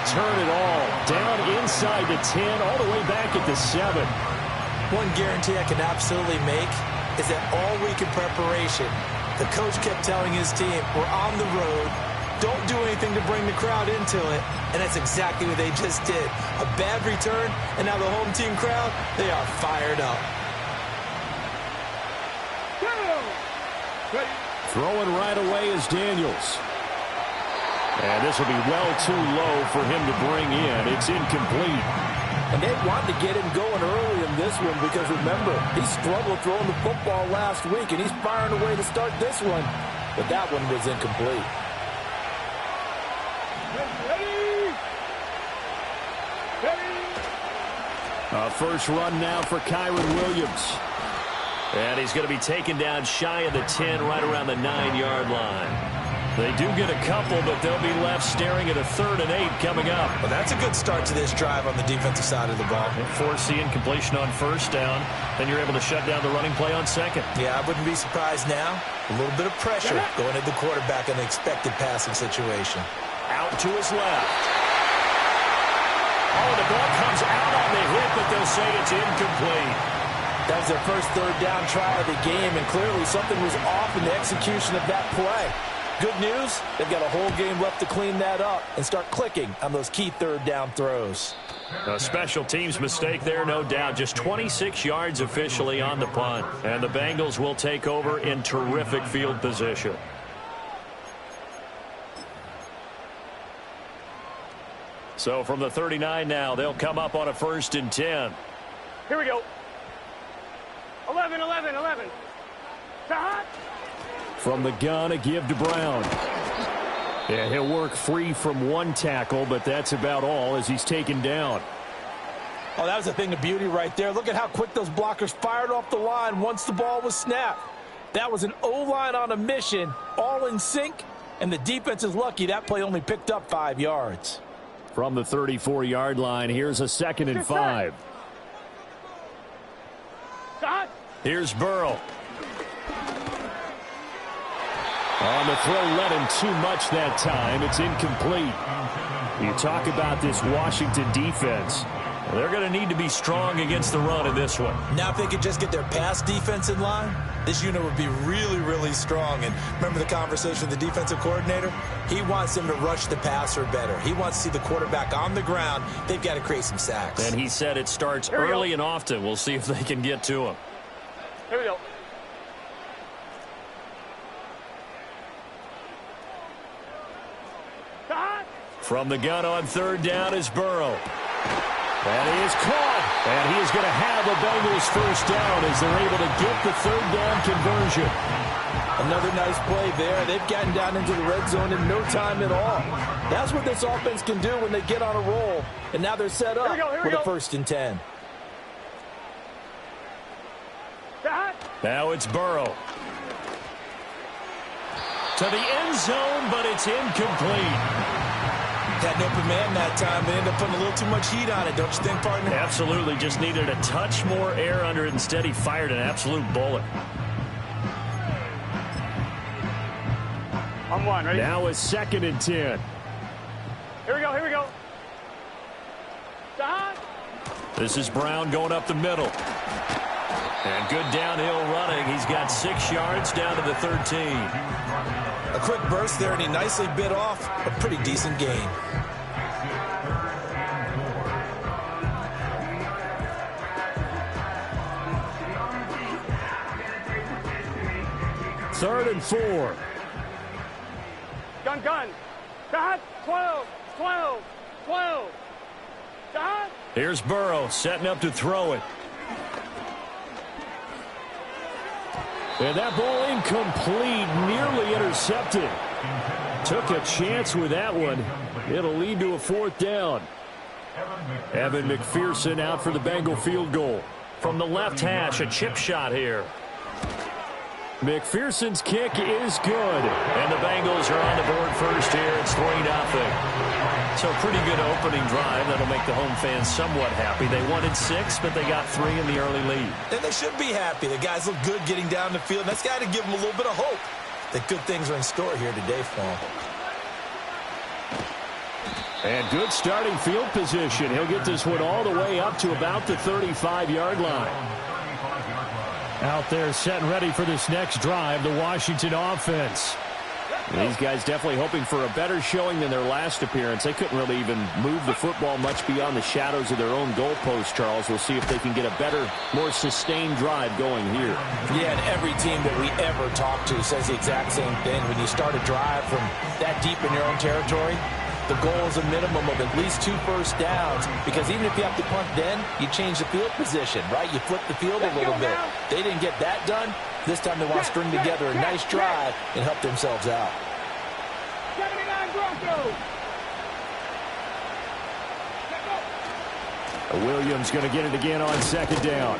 return at all. Down inside the 10, all the way back at the 7. One guarantee I can absolutely make is that all week in preparation, the coach kept telling his team, we're on the road, don't do anything to bring the crowd into it, and that's exactly what they just did. A bad return, and now the home team crowd, they are fired up. Throwing right away is Daniels. And this will be well too low for him to bring in. It's incomplete. And they wanted to get him going early in this one because, remember, he struggled throwing the football last week, and he's firing away to start this one. But that one was incomplete. First run now for Kyren Williams. And he's going to be taken down shy of the 10, right around the 9-yard line. They do get a couple, but they'll be left staring at a 3rd and 8 coming up. Well, that's a good start to this drive on the defensive side of the ball. Force the incompletion on first down, then you're able to shut down the running play on second. Yeah, I wouldn't be surprised now. A little bit of pressure going at the quarterback in the expected passing situation. Out to his left. Oh, the ball comes out on the hit, but they'll say it's incomplete. That was their first 3rd down try of the game, and clearly something was off in the execution of that play. Good news, they've got a whole game left to clean that up and start clicking on those key 3rd down throws. A special teams mistake there, no doubt. Just 26 yards officially on the punt. And the Bengals will take over in terrific field position. So from the 39 now, they'll come up on a 1st and 10. Here we go. 11. Shot. From the gun, a give to Brown. Yeah, he'll work free from one tackle, but that's about all as he's taken down. Oh, that was a thing of beauty right there. Look at how quick those blockers fired off the line once the ball was snapped. That was an O-line on a mission, all in sync, and the defense is lucky that play only picked up 5 yards. From the 34-yard line, here's a 2nd and 5. Shot. Here's Burrow. On the throw, led him too much that time. It's incomplete. You talk about this Washington defense. Well, they're going to need to be strong against the run in this one. Now if they could just get their pass defense in line, this unit would be really, really strong. And remember the conversation with the defensive coordinator? He wants them to rush the passer better. He wants to see the quarterback on the ground. They've got to create some sacks. And he said it starts early and often. We'll see if they can get to him. Here we go. From the gun on 3rd down is Burrow. And he is caught. And he is going to have a Bengals 1st down as they're able to get the 3rd down conversion. Another nice play there. They've gotten down into the red zone in no time at all. That's what this offense can do when they get on a roll. And now they're set up with a 1st and 10. Now it's Burrow. To the end zone, but it's incomplete. Had an open man that time. They ended up putting a little too much heat on it, don't you think, partner? Absolutely. Just needed a touch more air under it. Instead, he fired an absolute bullet. On 1, ready? Now it's 2nd and 10. Here we go. Shot. This is Brown going up the middle. And good downhill running. He's got 6 yards down to the 13. A quick burst there, and he nicely bit off a pretty decent gain. Third and 4. Gun. Shot. 12. Shot. Here's Burrow setting up to throw it. And that ball incomplete, nearly intercepted. Took a chance with that one. It'll lead to a 4th down. Evan McPherson out for the Bengal field goal. From the left hash, a chip shot here. McPherson's kick is good. And the Bengals are on the board first here. It's 3-0. So pretty good opening drive. That'll make the home fans somewhat happy. They wanted 6, but they got 3 in the early lead. And they should be happy. The guys look good getting down the field. That's got to give them a little bit of hope that good things are in store here today for them. And good starting field position. He'll get this one all the way up to about the 35-yard line. Out there set and ready for this next drive, the Washington offense. These guys definitely hoping for a better showing than their last appearance. They couldn't really even move the football much beyond the shadows of their own goalpost, Charles. We'll see if they can get a better, more sustained drive going here. Yeah, and every team that we ever talk to says the exact same thing. When you start a drive from that deep in your own territory, the goal is a minimum of at least 2 first downs, because even if you have to punt then, you change the field position, right? You flip the field a little bit. They didn't get that done. This time they want to string together a nice drive and help themselves out. 79 Broncos. Williams going to get it again on second down.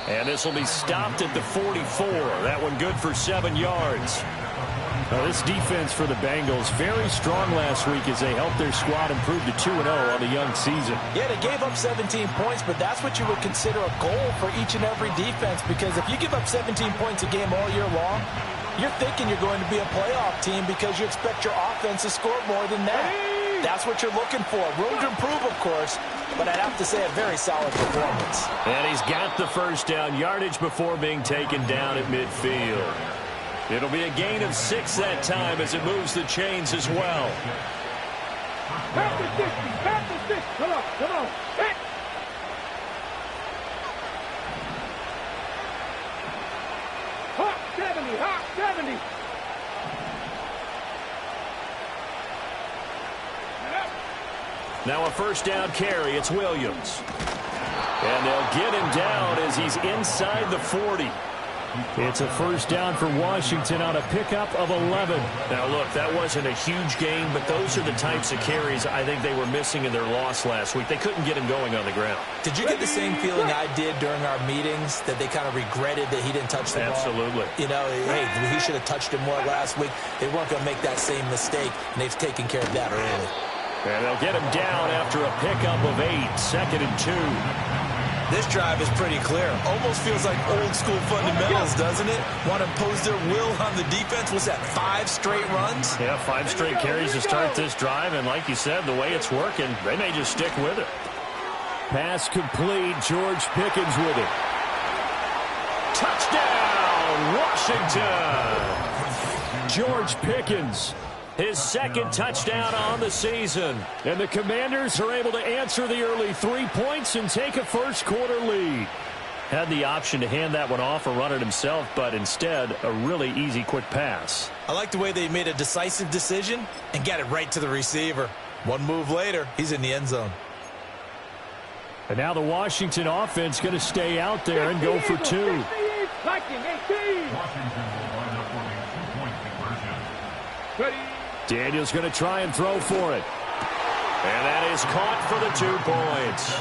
And this will be stopped at the 44. That one good for 7 yards. Now, this defense for the Bengals, very strong last week as they helped their squad improve to 2-0 on the young season. Yeah, they gave up 17 points, but that's what you would consider a goal for each and every defense, because if you give up 17 points a game all year long, you're thinking you're going to be a playoff team because you expect your offense to score more than that. That's what you're looking for. Room to improve, of course, but I'd have to say a very solid performance. And he's got the first down yardage before being taken down at midfield. It'll be a gain of 6 that time as it moves the chains as well. Half the 60, half the 60. Come on, come on. Hit. Hot 70, hot 70. Now a first down carry. It's Williams. And they'll get him down as he's inside the 40. It's a first down for Washington on a pickup of 11. Now, look, that wasn't a huge gain, but those are the types of carries I think they were missing in their loss last week. They couldn't get him going on the ground. Did you get the same feeling I did during our meetings, that they kind of regretted that he didn't touch the ball? Absolutely. You know, hey, he should have touched it more last week. They weren't going to make that same mistake, and they've taken care of that early. And they'll get him down after a pickup of 8, 2nd and 2. This drive is pretty clear. Almost feels like old school fundamentals, doesn't it? Want to impose their will on the defense. Was that 5 straight runs? Yeah, 5 straight carries to start this drive. And like you said, the way it's working, they may just stick with it. Pass complete. George Pickens with it. Touchdown, Washington. George Pickens. His 2nd touchdown on the season. And the Commanders are able to answer the early 3 points and take a first quarter lead. Had the option to hand that one off or run it himself, but instead a really easy quick pass. I like the way they made a decisive decision and got it right to the receiver. One move later, he's in the end zone. And now the Washington offense going to stay out there and go for 2. Daniels going to try and throw for it. And that is caught for the 2 points.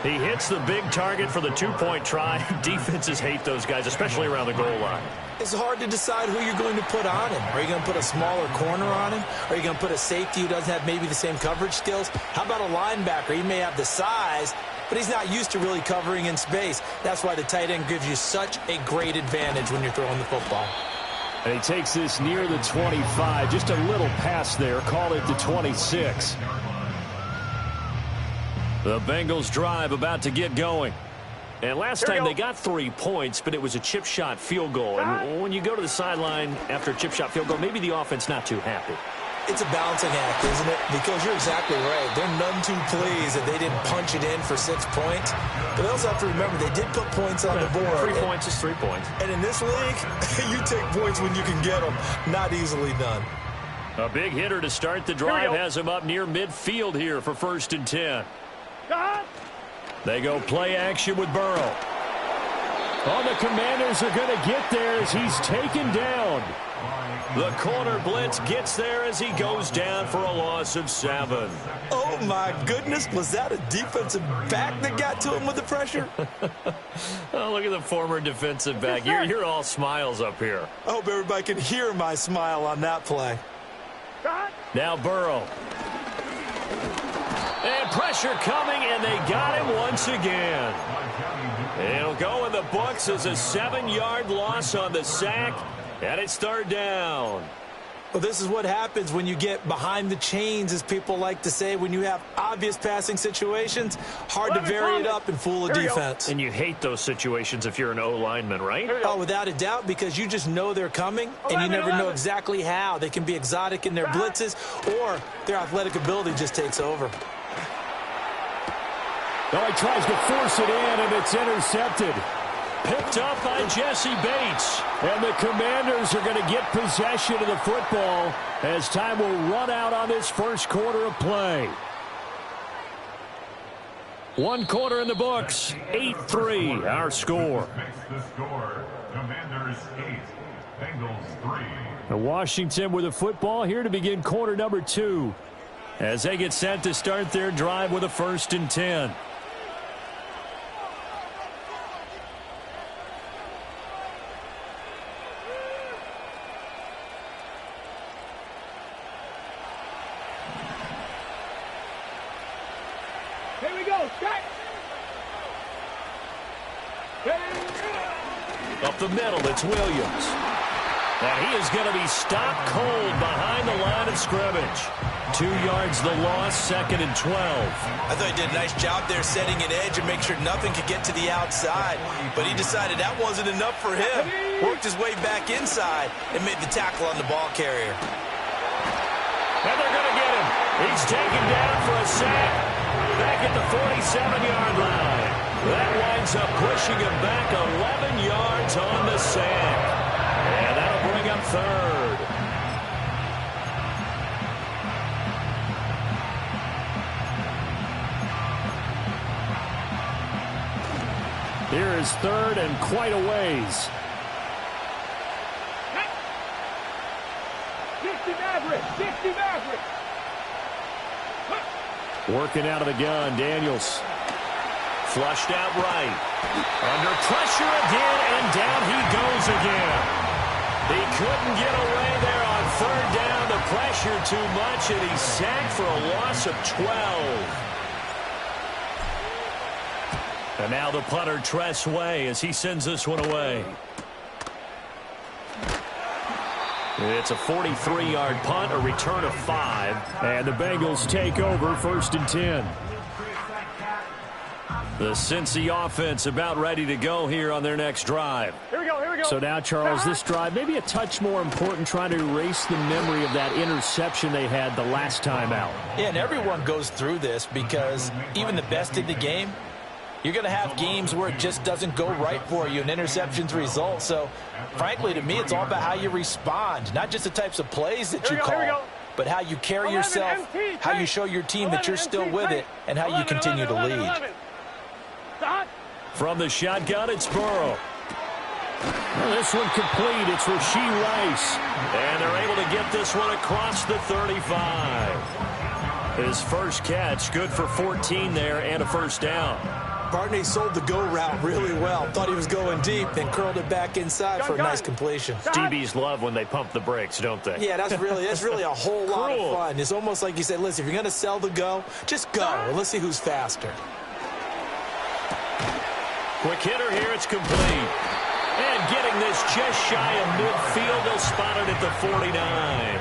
He hits the big target for the 2-point try. Defenses hate those guys, especially around the goal line. It's hard to decide who you're going to put on him. Are you going to put a smaller corner on him? Are you going to put a safety who doesn't have maybe the same coverage skills? How about a linebacker? He may have the size, but he's not used to really covering in space. That's why the tight end gives you such a great advantage when you're throwing the football. And he takes this near the 25. Just a little pass there. Call it the 26. The Bengals drive about to get going. And last time they got 3 points, but it was a chip shot field goal. And when you go to the sideline after a chip shot field goal, maybe the offense not too happy. It's a balancing act, isn't it? Because you're exactly right. They're none too pleased that they didn't punch it in for 6 points. But they also have to remember they did put points on the board. 3 points is 3 points. And in this league, you take points when you can get them. Not easily done. A big hitter to start the drive has him up near midfield here for 1st and 10. They go play action with Burrow. Oh, the Commanders are going to get there as he's taken down. The corner blitz gets there as he goes down for a loss of 7. Oh, my goodness. Was that a defensive back that got to him with the pressure? Oh, look at the former defensive back. You're all smiles up here. I hope everybody can hear my smile on that play. Now Burrow. And pressure coming, and they got him once again. It'll go in the books as a 7-yard loss on the sack. And it's 3rd down. Well, this is what happens when you get behind the chains, as people like to say. When you have obvious passing situations, hard to vary it up and fool a defense. And you hate those situations if you're an O-lineman, right? Oh, without a doubt, because you just know they're coming, and you never know exactly how. They can be exotic in their blitzes, or their athletic ability just takes over. Oh, he tries to force it in, and it's intercepted. Picked up by Jesse Bates. And the Commanders are going to get possession of the football as time will run out on this first quarter of play. One quarter in the books. 8-3, our score. Commanders 8, Bengals 3. Washington with the football here to begin quarter number 2 as they get set to start their drive with a 1st and 10. Up the middle, it's Williams. And he is going to be stopped cold behind the line of scrimmage. 2 yards the loss, 2nd and 12. I thought he did a nice job there setting an edge and make sure nothing could get to the outside. But he decided that wasn't enough for him. Worked his way back inside and made the tackle on the ball carrier. And they're going to get him. He's taken down for a sack back at the 47-yard line. That winds up pushing him back 11 yards on the sack. And that'll bring up 3rd. Here is 3rd and quite a ways. 60 Maverick. Working out of the gun, Daniels. Flushed out right. Under pressure again, and down he goes again. He couldn't get away there on 3rd down. The pressure too much, and he's sacked for a loss of 12. And now the punter, Tress Way, as he sends this one away. It's a 43-yard punt, a return of 5. And the Bengals take over 1st and 10. The Cincy offense about ready to go here on their next drive. Here we go. So now, Charles, this drive maybe a touch more important, trying to erase the memory of that interception they had the last time out. Yeah, and everyone goes through this because even the best in the game, you're going to have games where it just doesn't go right for you, and interceptions result. So, frankly, to me, it's all about how you respond, not just the types of plays that you call, but how you carry yourself, how you show your team that you're still with it, and how you continue to lead. From the shotgun, it's Burrow. Well, this one complete. It's Rashee Rice. And they're able to get this one across the 35. His first catch, good for 14 there and a 1st down. Barney sold the go route really well. Thought he was going deep, then curled it back inside for a nice completion. DBs love when they pump the brakes, don't they? Yeah, that's really a whole lot of fun. It's almost like you say, listen, if you're going to sell the go, just go. And let's see who's faster. Quick hitter here, it's complete. And getting this just shy of midfield, they'll spot it at the 49.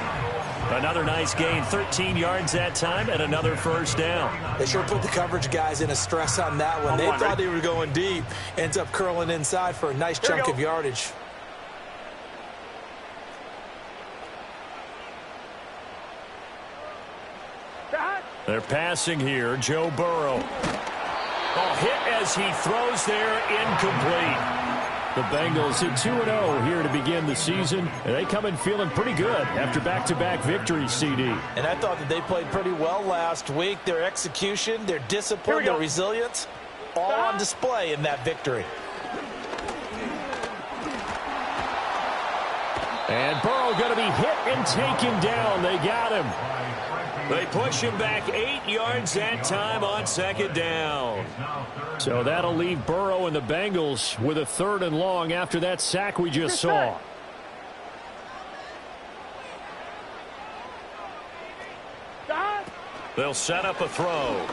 Another nice gain, 13 yards that time, and another 1st down. They sure put the coverage guys in a stress on that one. They thought they were going deep. Ends up curling inside for a nice chunk of yardage. They're passing here, Joe Burrow. Oh, hit as he throws there, incomplete. The Bengals at 2-0 here to begin the season. And they come in feeling pretty good after back-to-back victories, CD. And I thought that they played pretty well last week. Their execution, their discipline, their resilience, all on display in that victory. And Burrow going to be hit and taken down. They got him. They push him back 8 yards that time on 2nd down. So that'll leave Burrow and the Bengals with a 3rd and long after that sack we just saw. They'll set up a throw.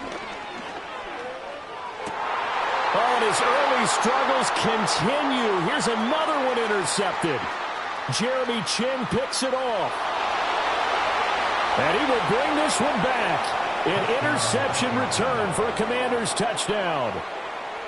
Oh, and his early struggles continue. Here's another one intercepted. Jeremy Chinn picks it off. And he will bring this one back. An interception return for a Commanders touchdown.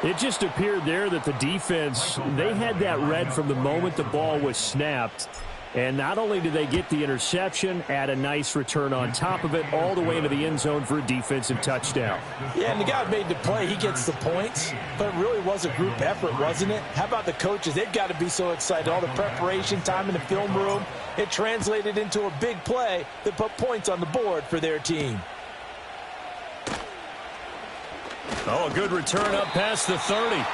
It just appeared there that the defense, they had that read from the moment the ball was snapped. And not only did they get the interception, add a nice return on top of it, all the way into the end zone for a defensive touchdown. Yeah, and the guy made the play. He gets the points. But it really was a group effort, wasn't it? How about the coaches? They've got to be so excited. All the preparation time in the film room, it translated into a big play that put points on the board for their team. Oh, a good return up past the 30.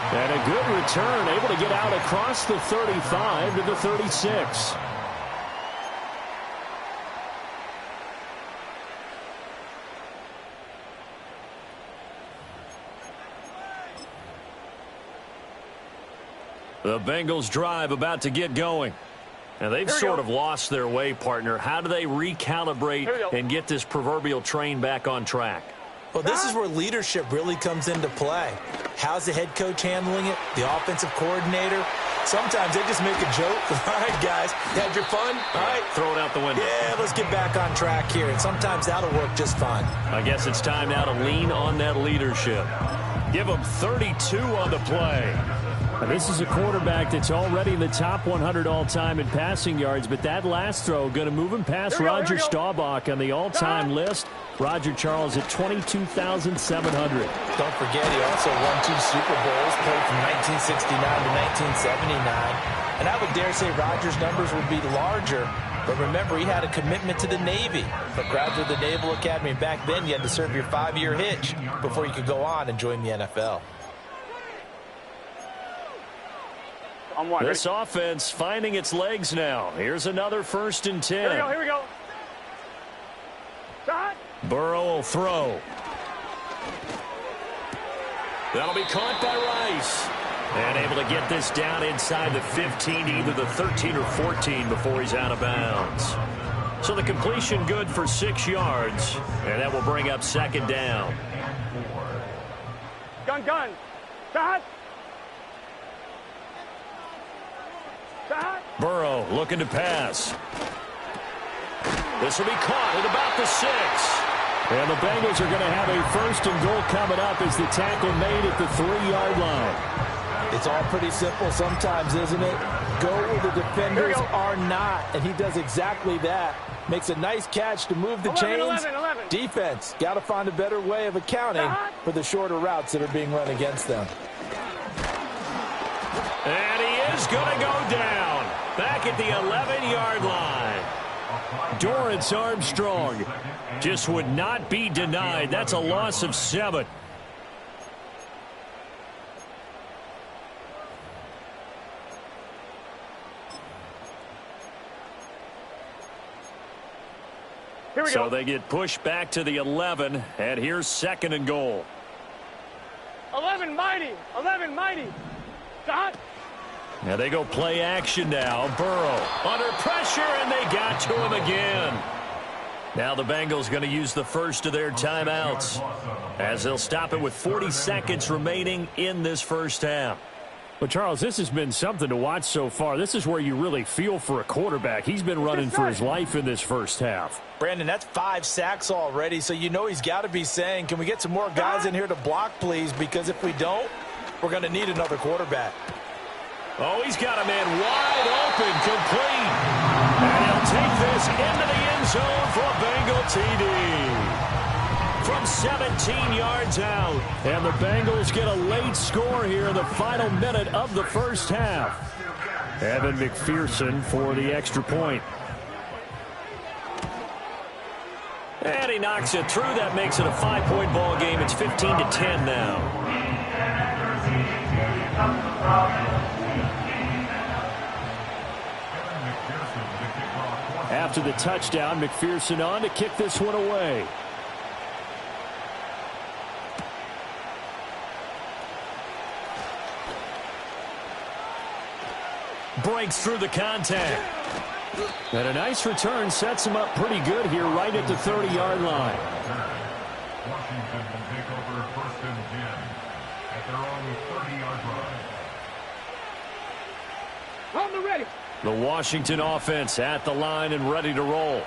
And a good return, able to get out across the 35 to the 36. The Bengals drive about to get going. Now, they've sort of lost their way, partner. How do they recalibrate and get this proverbial train back on track? Well, this is where leadership really comes into play. How's the head coach handling it? The offensive coordinator? Sometimes they just make a joke. All right, guys, you had your fun? All right. Throw it out the window. Yeah, let's get back on track here. And sometimes that'll work just fine. I guess it's time now to lean on that leadership. Give them 32 on the play. Now, this is a quarterback that's already in the top 100 all-time in passing yards, but that last throw going to move him past Roger Staubach on the all-time list. Roger Charles at 22,700. Don't forget, he also won 2 Super Bowls, played from 1969 to 1979. And I would dare say Roger's numbers would be larger. But remember, he had a commitment to the Navy. A graduate of the Naval Academy. Back then, you had to serve your 5-year hitch before you could go on and join the NFL. This offense finding its legs now. Here's another 1st and 10. Here we go. Shot. Burrow will throw. That'll be caught by Rice. And able to get this down inside the 15, either the 13 or 14 before he's out of bounds. So the completion good for 6 yards. And that will bring up 2nd down. Gun. Shot. Burrow looking to pass. This will be caught at about the 6. And the Bengals are going to have a 1st and goal coming up as the tackle made at the 3-yard line. It's all pretty simple sometimes, isn't it? Go where the defenders are not, and he does exactly that. Makes a nice catch to move the chains. 11. Defense, got to find a better way of accounting for the shorter routes that are being run against them. And he is going to go down back at the 11-yard line. Dorrance Armstrong just would not be denied. That's a loss of 7. So they get pushed back to the 11, and here's 2nd and goal. 11 mighty. Shot. Now they go play action now. Burrow under pressure, and they got to him again. Now the Bengals going to use the first of their timeouts as they'll stop it with 40 seconds remaining in this first half. But, Charles, this has been something to watch so far. This is where you really feel for a quarterback. He's been running for his life in this first half. Brandon, that's 5 sacks already, so you know he's got to be saying, can we get some more guys in here to block, please? Because if we don't, we're going to need another quarterback. Oh, he's got a man wide open, complete. And he'll take this into the end zone for a Bengal TD. From 17 yards out. And the Bengals get a late score here in the final minute of the first half. Evan McPherson for the extra point. And he knocks it through. That makes it a 5-point ball game. It's 15-10 now. After the touchdown, McPherson on to kick this one away. Breaks through the contact. And a nice return sets him up pretty good here right at the 30-yard line. Washington will take over 1st and 10 at their own 30-yard line. On the ready. The Washington offense at the line and ready to roll.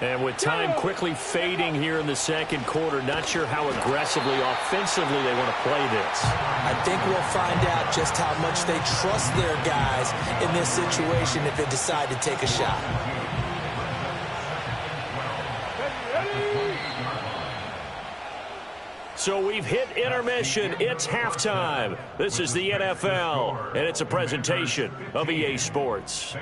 And with time quickly fading here in the second quarter, not sure how aggressively, offensively they want to play this. I think we'll find out just how much they trust their guys in this situation if they decide to take a shot. So we've hit intermission. It's halftime. This is the NFL, and it's a presentation of EA Sports.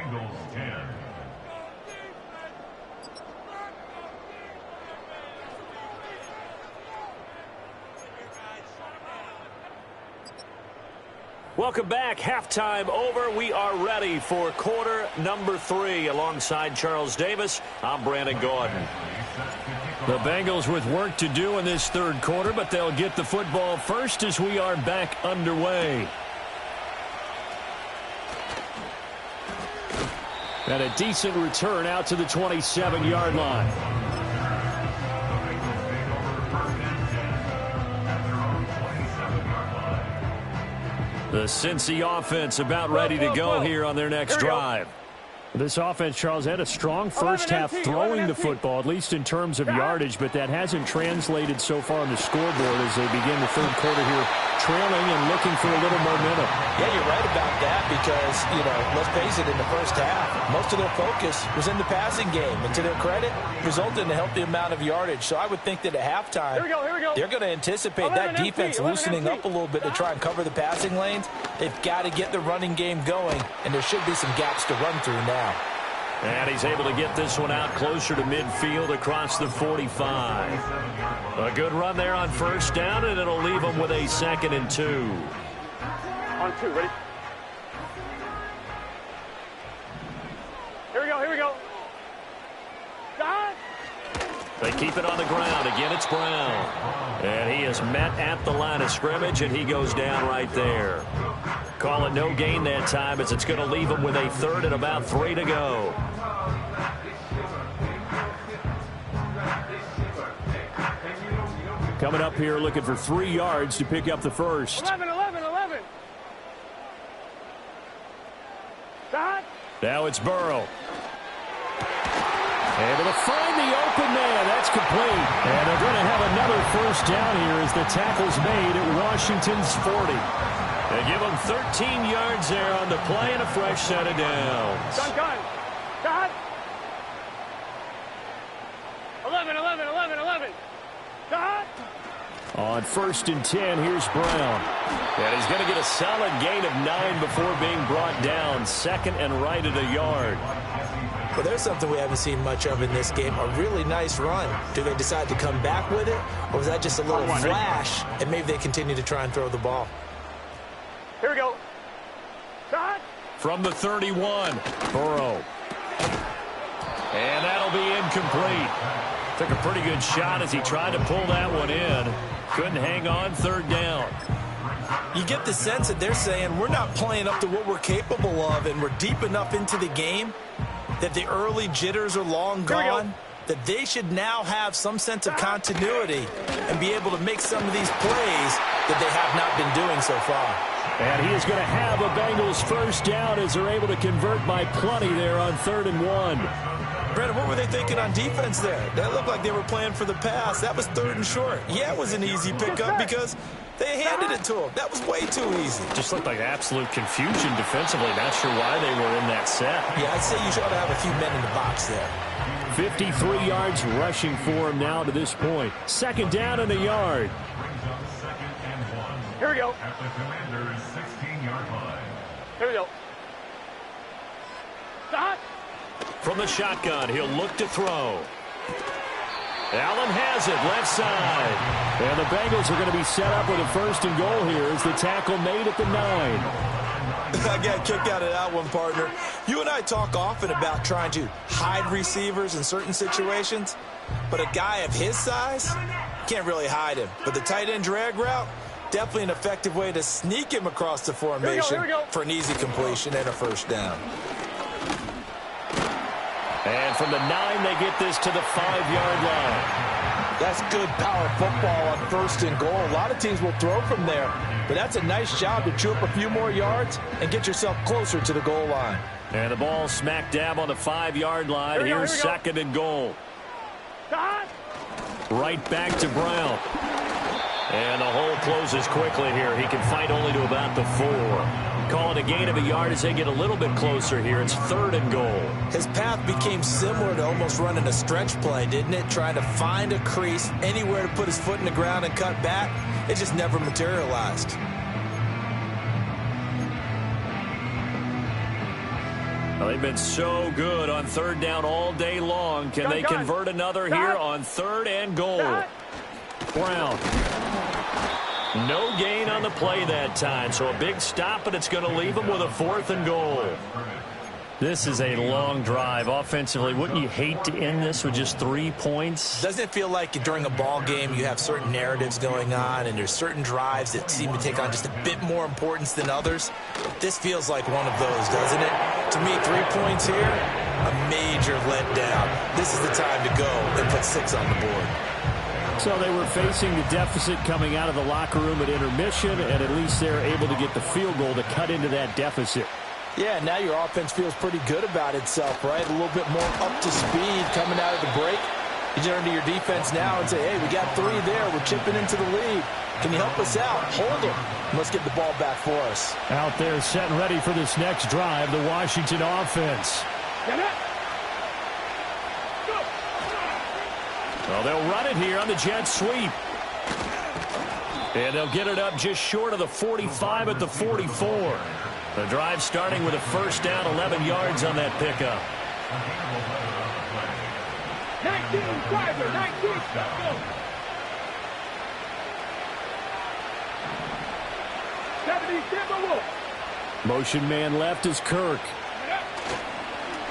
Welcome back. Halftime over. We are ready for quarter number 3. Alongside Charles Davis, I'm Brandon Gaudin. The Bengals with work to do in this third quarter, but they'll get the football first as we are back underway. And a decent return out to the 27-yard line. The Cincy offense about ready to go here on their next drive. This offense, Charles, had a strong first half throwing the football, at least in terms of yardage, but that hasn't translated so far on the scoreboard as they begin the third quarter here, trailing and looking for a little momentum. Yeah, you're right about that because, let's face it, in the first half, most of their focus was in the passing game. And to their credit, resulted in a healthy amount of yardage. So I would think that at halftime, they're going to anticipate that defense loosening up a little bit to try and cover the passing lanes. They've got to get the running game going, and there should be some gaps to run through now. And he's able to get this one out closer to midfield across the 45. A good run there on first down, and it'll leave him with a 2nd and 2. On 2, ready? Here we go. Stop. They keep it on the ground. Again, it's Brown. And he is met at the line of scrimmage, and he goes down right there. Call it no gain that time as it's going to leave him with a 3rd and about 3 to go. Coming up here looking for 3 yards to pick up the first. 11. Stop. Now it's Burrow. Able to find the open man. That's complete. And they're going to have another first down here as the tackle's made at Washington's 40. They give them 13 yards there on the play and a fresh set of downs. Gun. Stop. 11. Stop. On 1st and 10, here's Brown. And he's going to get a solid gain of 9 before being brought down. 2nd and right at a yard. Well, there's something we haven't seen much of in this game, a really nice run. Do they decide to come back with it, or was that just a little flash, and maybe they continue to try and throw the ball? Here we go. Stop. From the 31, Burrow. And that'll be incomplete. Took a pretty good shot as he tried to pull that one in. Couldn't hang on, 3rd down. You get the sense that they're saying we're not playing up to what we're capable of, and we're deep enough into the game that the early jitters are long gone, that they should now have some sense of continuity and be able to make some of these plays that they have not been doing so far. And he is going to have a Bengals first down as they're able to convert by plenty there on 3rd and 1. Brandon, what were they thinking on defense there? That looked like they were playing for the pass. That was 3rd and short. Yeah, it was an easy pickup because they handed it to him. That was way too easy. Just looked like absolute confusion defensively. Not sure why they were in that set. Yeah, I'd say you should have a few men in the box there. 53 yards rushing for him now to this point. 2nd down and a yard. Here we go. At the Commander's 16-yard line. Here we go. Stop. From the shotgun, he'll look to throw. Allen has it, left side. And the Bengals are going to be set up with a 1st and goal here as the tackle made at the 9. I got a kick out of that one, partner. You and I talk often about trying to hide receivers in certain situations, but a guy of his size can't really hide him. But the tight end drag route, definitely an effective way to sneak him across the formation for an easy completion and a first down. And from the 9, they get this to the 5-yard line. That's good power football on 1st and goal. A lot of teams will throw from there, but that's a nice job to chew up a few more yards and get yourself closer to the goal line. And the ball smack dab on the 5-yard line. Here's 2nd and goal. Right back to Brown. And the hole closes quickly here. He can fight only to about the 4. Call it a gain of a yard as they get a little bit closer here. It's 3rd and goal. His path became similar to almost running a stretch play, didn't it? Trying to find a crease, anywhere to put his foot in the ground and cut back. It just never materialized. Well, they've been so good on 3rd down all day long. Can they convert another here on 3rd and goal? Brown. No gain on the play that time, so a big stop, but it's going to leave them with a 4th and goal. This is a long drive offensively. Wouldn't you hate to end this with just 3 points? Doesn't it feel like during a ball game you have certain narratives going on and there's certain drives that seem to take on just a bit more importance than others? This feels like one of those, doesn't it? To me, 3 points here, a major letdown. This is the time to go and put 6 on the board. So they were facing the deficit coming out of the locker room at intermission, and at least they're able to get the field goal to cut into that deficit. Yeah, now your offense feels pretty good about itself, right? A little bit more up to speed coming out of the break. You turn to your defense now and say, hey, we got 3 there. We're chipping into the lead. Can you help us out? Hold them. Let's get the ball back for us. Out there set and ready for this next drive, the Washington offense. Well, they'll run it here on the jet sweep. And they'll get it up just short of the 45 at the 44. The drive starting with a 1st down, 11 yards on that pickup. 19, driver, 19, go. 70, Timberwolf. Motion man left is Kirk.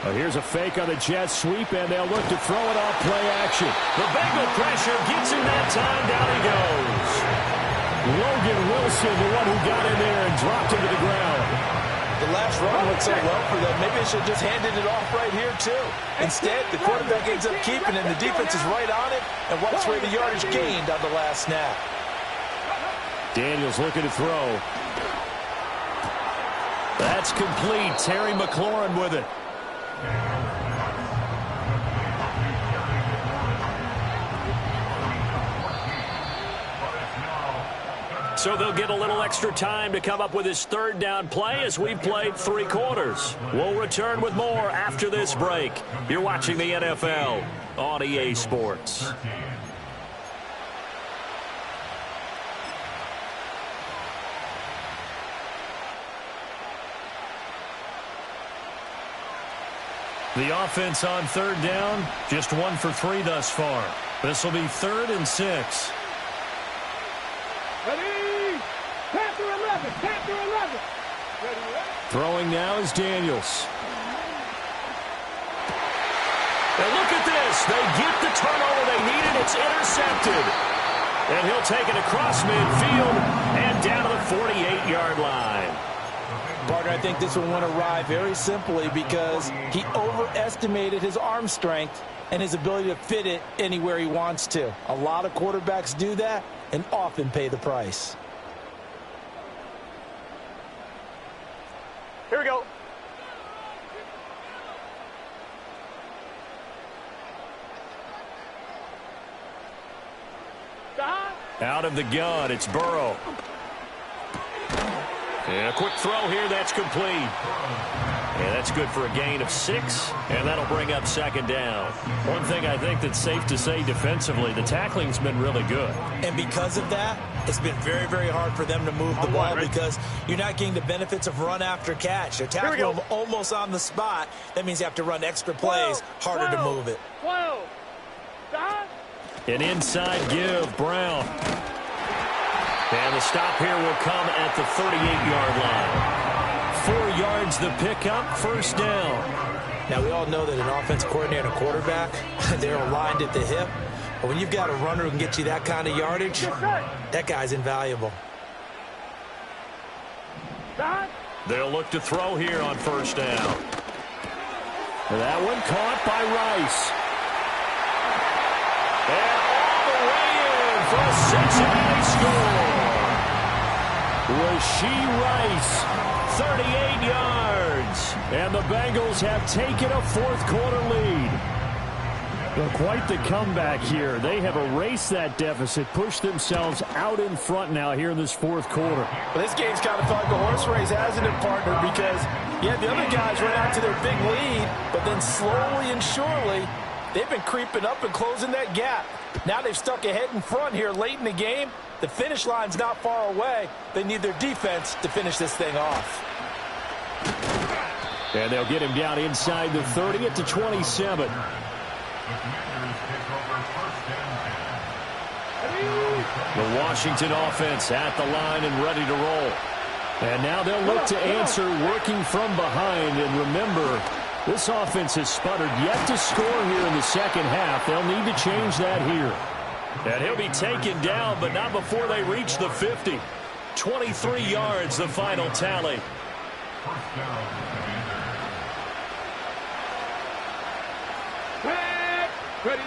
Well, here's a fake on the jet sweep, and they'll look to throw it off play action. The Bengal pressure gets him that time. Down he goes. Logan Wilson, the one who got in there and dropped him to the ground. The last run went so well for them. Maybe they should have just handed it off right here, too. Instead, the quarterback ends up keeping it, and the defense is right on it and wipes away the yardage gained on the last snap. Daniels looking to throw. That's complete. Terry McLaurin with it. So they'll get a little extra time to come up with his 3rd down play as we've played 3 quarters. We'll return with more after this break. You're watching the NFL on EA Sports. The offense on 3rd down, just 1 for 3 thus far. This will be 3rd and 6. Ready? Panther 11, Panther 11. Ready? Throwing now is Daniels. And look at this. They get the turnover they needed. It's intercepted. And he'll take it across midfield and down to the 48-yard line. Partner, I think this one went awry very simply because he overestimated his arm strength and his ability to fit it anywhere he wants to. A lot of quarterbacks do that and often pay the price. Here we go. Out of the gun, it's Burrow. And a quick throw here, that's complete. And that's good for a gain of 6, and that'll bring up 2nd down. One thing I think that's safe to say defensively, the tackling's been really good. And because of that, it's been very, very hard for them to move the ball because you're not getting the benefits of run after catch. They're tackling them almost on the spot. That means you have to run extra plays, harder to move it. 12. An inside give, Brown. And the stop here will come at the 38-yard line. 4 yards the pickup, 1st down. Now, we all know that an offense coordinator and a quarterback, they're aligned at the hip. But when you've got a runner who can get you that kind of yardage, that guy's invaluable. They'll look to throw here on 1st down. That one caught by Rice. And all the way in for a Cincinnati score. Rashee Rice, 38 yards. And the Bengals have taken a 4th quarter lead. Well, quite the comeback here. They have erased that deficit, pushed themselves out in front now here in this fourth quarter. Well, this game's kind of felt like a horse race, hasn't it, partner? Because, yeah, the other guys run out to their big lead, but then slowly and surely, they've been creeping up and closing that gap. Now they've stuck ahead in front here late in the game. The finish line's not far away. They need their defense to finish this thing off. And they'll get him down inside the 30 at the 27. The Washington offense at the line and ready to roll. And now they'll look to answer working from behind. And remember, this offense has sputtered yet to score here in the second half. They'll need to change that here. And he'll be taken down, but not before they reach the 50. 23 yards, the final tally. Ready.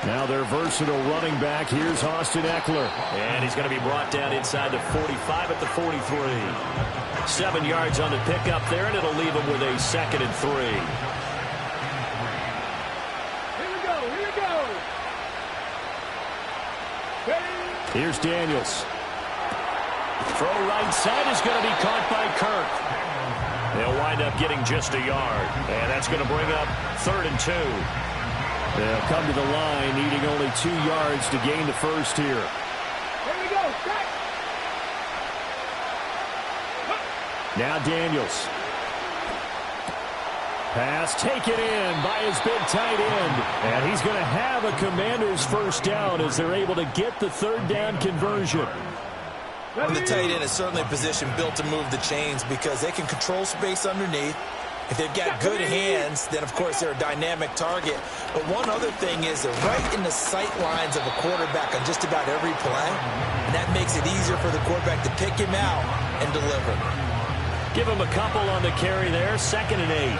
Now their versatile running back. Here's Austin Eckler. And he's going to be brought down inside the 45 at the 43. 7 yards on the pickup there, and it'll leave him with a 2nd and 3. Here we go. Here we go. Ready. Here's Daniels. Throw right side is going to be caught by Kirk. They'll wind up getting just a yard. And that's going to bring up 3rd and 2. They'll come to the line, needing only 2 yards to gain the first here. Here we go. Set. Now Daniels. Pass taken in by his big tight end. And he's going to have a Commanders first down as they're able to get the 3rd down conversion. And the tight end is certainly a position built to move the chains because they can control space underneath. If they've got good hands, then, of course, they're a dynamic target. But one other thing is they're right in the sight lines of a quarterback on just about every play. And that makes it easier for the quarterback to pick him out and deliver. Give him a couple on the carry there. 2nd and 8.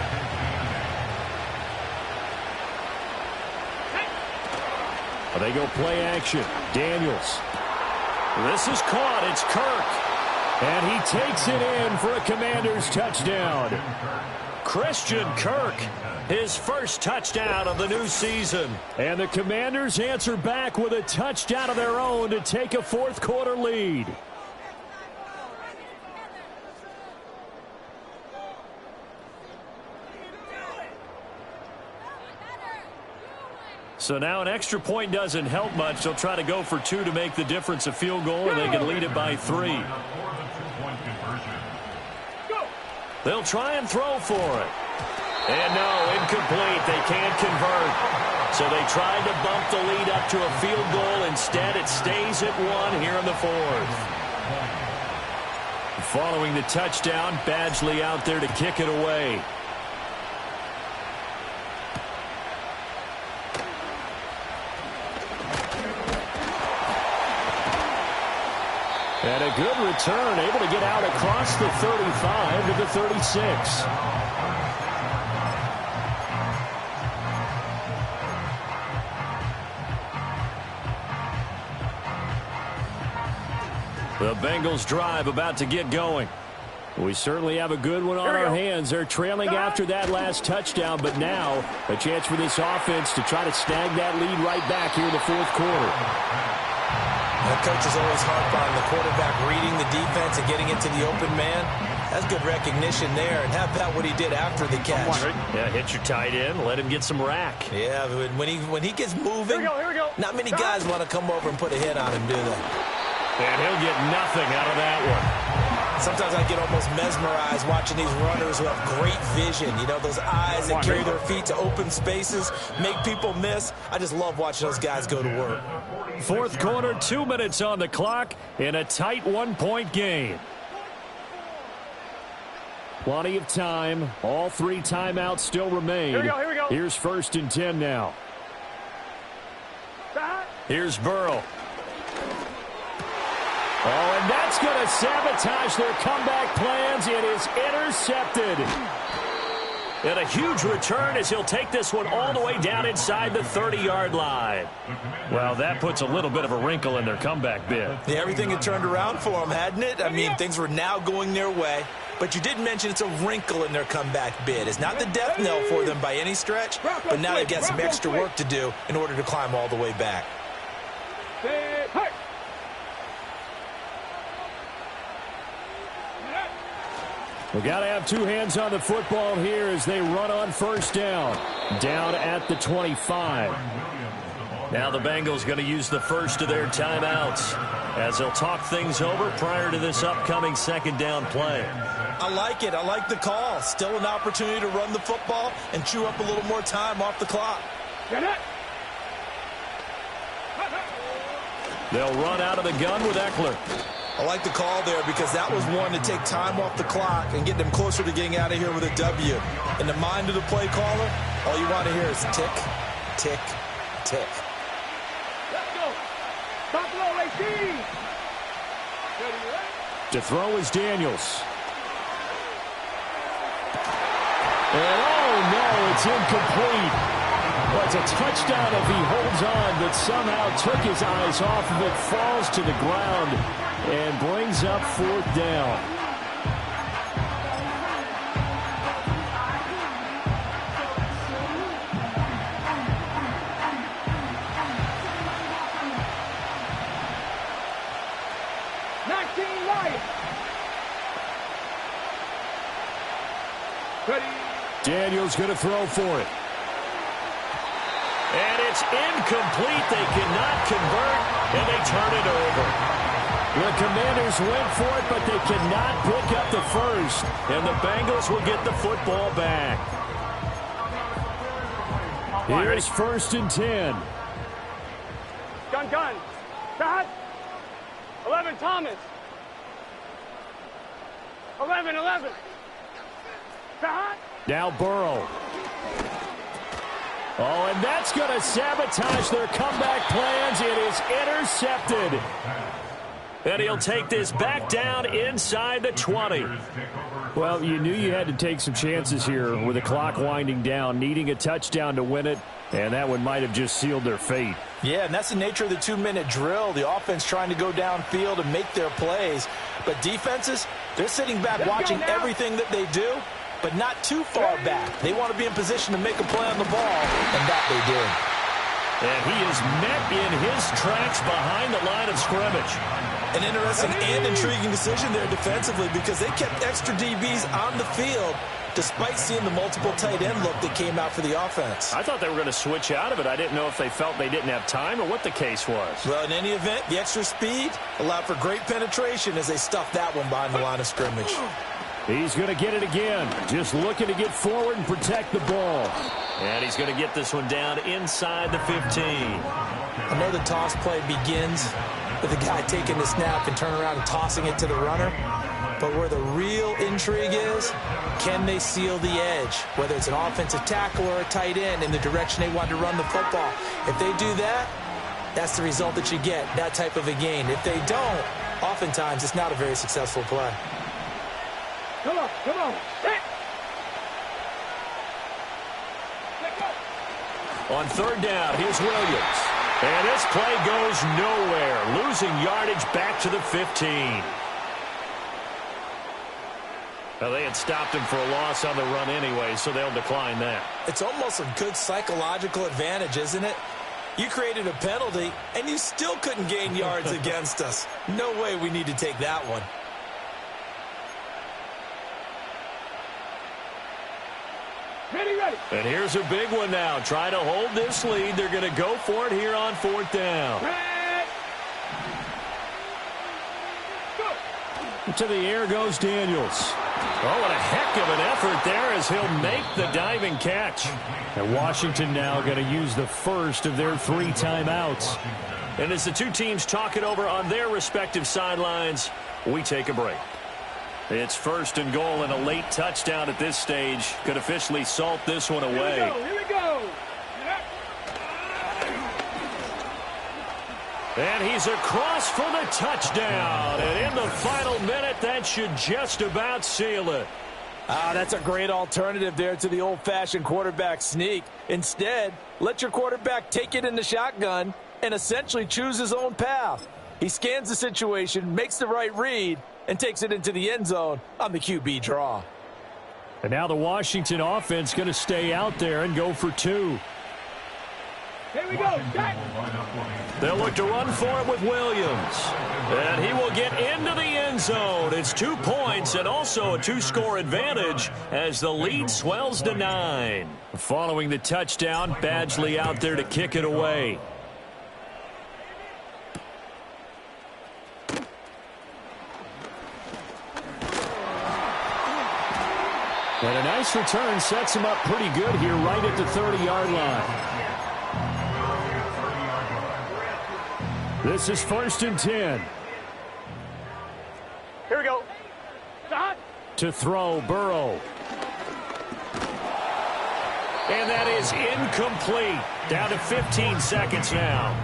Well, they go play action. Daniels. This is caught. It's Kirk. And he takes it in for a Commanders touchdown. Christian Kirk, his first touchdown of the new season. And the Commanders answer back with a touchdown of their own to take a fourth quarter lead. So now an extra point doesn't help much. They'll try to go for 2 to make the difference a field goal, and they can lead it by 3. They'll try and throw for it. And no, incomplete. They can't convert. So they tried to bump the lead up to a field goal. Instead, it stays at 1 here in the 4th. Following the touchdown, Badgley out there to kick it away. And a good return, able to get out across the 35 to the 36. The Bengals drive about to get going. We certainly have a good one on our hands. They're trailing after that last touchdown, but now a chance for this offense to try to snag that lead right back here in the fourth quarter. The coaches always harp on the quarterback reading the defense and getting into the open man. That's good recognition there. And how about what he did after the catch? Yeah, hit your tight end, let him get some rack. Yeah, when he gets moving, not many guys want to come over and put a hit on him, do they? And he'll get nothing out of that one. Sometimes I get almost mesmerized watching these runners who have great vision. You know, those eyes that carry their feet to open spaces, make people miss. I just love watching those guys go to work. Fourth quarter, 2 minutes on the clock in a tight 1-point game. Plenty of time. All 3 timeouts still remain. Here we go. Here's 1st and 10 now. Here's Burrow. Oh, and that's going to sabotage their comeback plans. It is intercepted. And a huge return as he'll take this one all the way down inside the 30-yard line. Well, that puts a little bit of a wrinkle in their comeback bid. Yeah, everything had turned around for them, hadn't it? I mean, things were now going their way. but you did mention it's a wrinkle in their comeback bid. It's not the death knell for them by any stretch, but now they've got some extra work to do in order to climb all the way back. We got to have two hands on the football here as they run on first down. Down at the 25. Now the Bengals going to use the first of their timeouts as they'll talk things over prior to this upcoming second down play. I like it. I like the call. Still an opportunity to run the football and chew up a little more time off the clock. They'll run out of the gun with Eckler. I like the call there because that was one to take time off the clock and get them closer to getting out of here with a W. In the mind of the play caller, all you want to hear is tick, tick, tick. Let's go. Top low, 18. To throw is Daniels. And oh no, it's incomplete. Well, it's a touchdown if he holds on, but somehow took his eyes off of it, falls to the ground, and brings up fourth down. Daniels going to throw for it. And it's incomplete. They cannot convert, and they turn it over. The Commanders went for it, but they cannot pick up the first, and the Bengals will get the football back. Here's first and 10. Gun. Shot. 11, Thomas. 11. Shot. Now Burrow. Oh, and that's going to sabotage their comeback plans. It is intercepted. And he'll take this back down inside the 20. Well, you knew you had to take some chances here with the clock winding down, needing a touchdown to win it, and that one might have just sealed their fate. Yeah, and that's the nature of the 2-minute drill. The offense trying to go downfield and make their plays. But defenses, they're sitting back watching everything that they do, but not too far back. They want to be in position to make a play on the ball, and that they did. And he is met in his tracks behind the line of scrimmage. An interesting and intriguing decision there defensively because they kept extra DBs on the field despite seeing the multiple tight end look that came out for the offense. I thought they were going to switch out of it. I didn't know if they felt they didn't have time or what the case was. Well, in any event, the extra speed allowed for great penetration as they stuffed that one behind the line of scrimmage. He's going to get it again. Just looking to get forward and protect the ball. And he's going to get this one down inside the 15. I know the toss play begins with the guy taking the snap and turn around and tossing it to the runner. But where the real intrigue is, can they seal the edge? Whether it's an offensive tackle or a tight end in the direction they want to run the football. If they do that, that's the result that you get, that type of a gain. If they don't, oftentimes it's not a very successful play. Come on. Hey. On third down, here's Williams. And this play goes nowhere. Losing yardage back to the 15. Well, they had stopped him for a loss on the run anyway, so they'll decline that. It's almost a good psychological advantage, isn't it? You created a penalty, and you still couldn't gain yards against us. No way we need to take that one. Ready. And here's a big one now. Try to hold this lead. They're going to go for it here on fourth down. To the air goes Daniels. Oh, what a heck of an effort there as he'll make the diving catch. And Washington now going to use the first of their 3 timeouts. And as the two teams talk it over on their respective sidelines, we take a break. It's first and goal, and a late touchdown at this stage could officially salt this one away. Here we go. And he's across for the touchdown. And in the final minute, that should just about seal it. That's a great alternative there to the old-fashioned quarterback sneak. Instead, let your quarterback take it in the shotgun and essentially choose his own path. He scans the situation, makes the right read, and takes it into the end zone on the QB draw. And now the Washington offense going to stay out there and go for 2. Here we go. They'll look to run for it with Williams. And he will get into the end zone. It's 2 points and also a 2-score advantage as the lead swells to 9. Following the touchdown, Badgley out there to kick it away. And a nice return sets him up pretty good here right at the 30-yard line. This is 1st and 10. Here we go. To throw, Burrow. And that is incomplete. Down to 15 seconds now.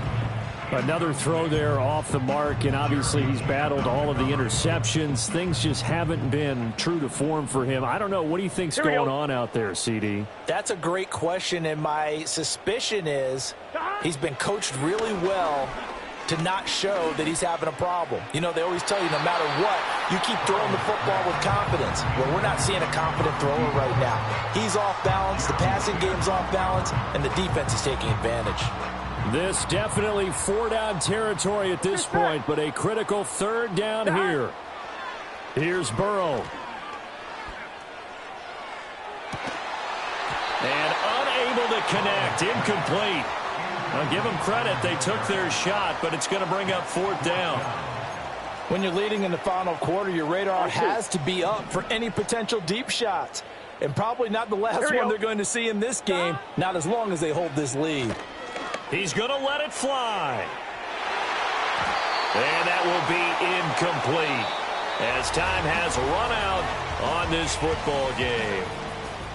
Another throw there off the mark, and obviously he's battled all of the interceptions. Things just haven't been true to form for him. I don't know. What do you think's going on out there, CD? That's a great question, and my suspicion is he's been coached really well to not show that he's having a problem. You know, they always tell you no matter what, you keep throwing the football with confidence. Well, we're not seeing a confident thrower right now. He's off balance, the passing game's off balance, and the defense is taking advantage. This definitely 4-down territory at this point, but a critical 3rd down here. Here's Burrow. And unable to connect, incomplete. I'll give them credit. They took their shot, but it's going to bring up 4th down. When you're leading in the final quarter, your radar has to be up for any potential deep shots. And probably not the last one they're going to see in this game, not as long as they hold this lead. He's going to let it fly. And that will be incomplete as time has run out on this football game.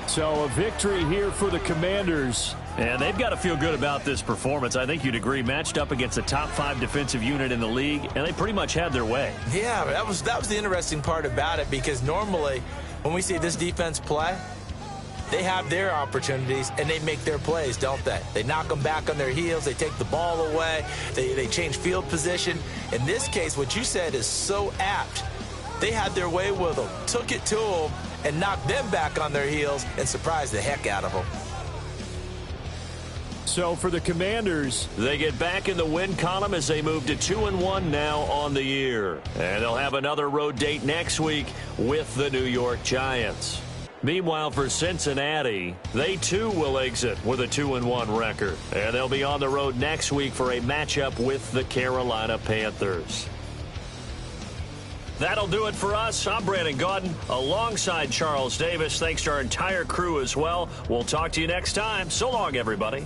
So a victory here for the Commanders. And they've got to feel good about this performance. I think you'd agree, matched up against a top 5 defensive unit in the league, and they pretty much had their way. Yeah, that was the interesting part about it, because normally when we see this defense play, they have their opportunities and they make their plays, don't they? They knock them back on their heels. They take the ball away. They change field position. In this case, what you said is so apt. They had their way with them, took it to them, and knocked them back on their heels and surprised the heck out of them. So for the Commanders, they get back in the win column as they move to 2-1 now on the year. And they'll have another road date next week with the New York Giants. Meanwhile, for Cincinnati, they too will exit with a 2-1 record. And they'll be on the road next week for a matchup with the Carolina Panthers. That'll do it for us. I'm Brandon Gaudin alongside Charles Davis. Thanks to our entire crew as well. We'll talk to you next time. So long, everybody.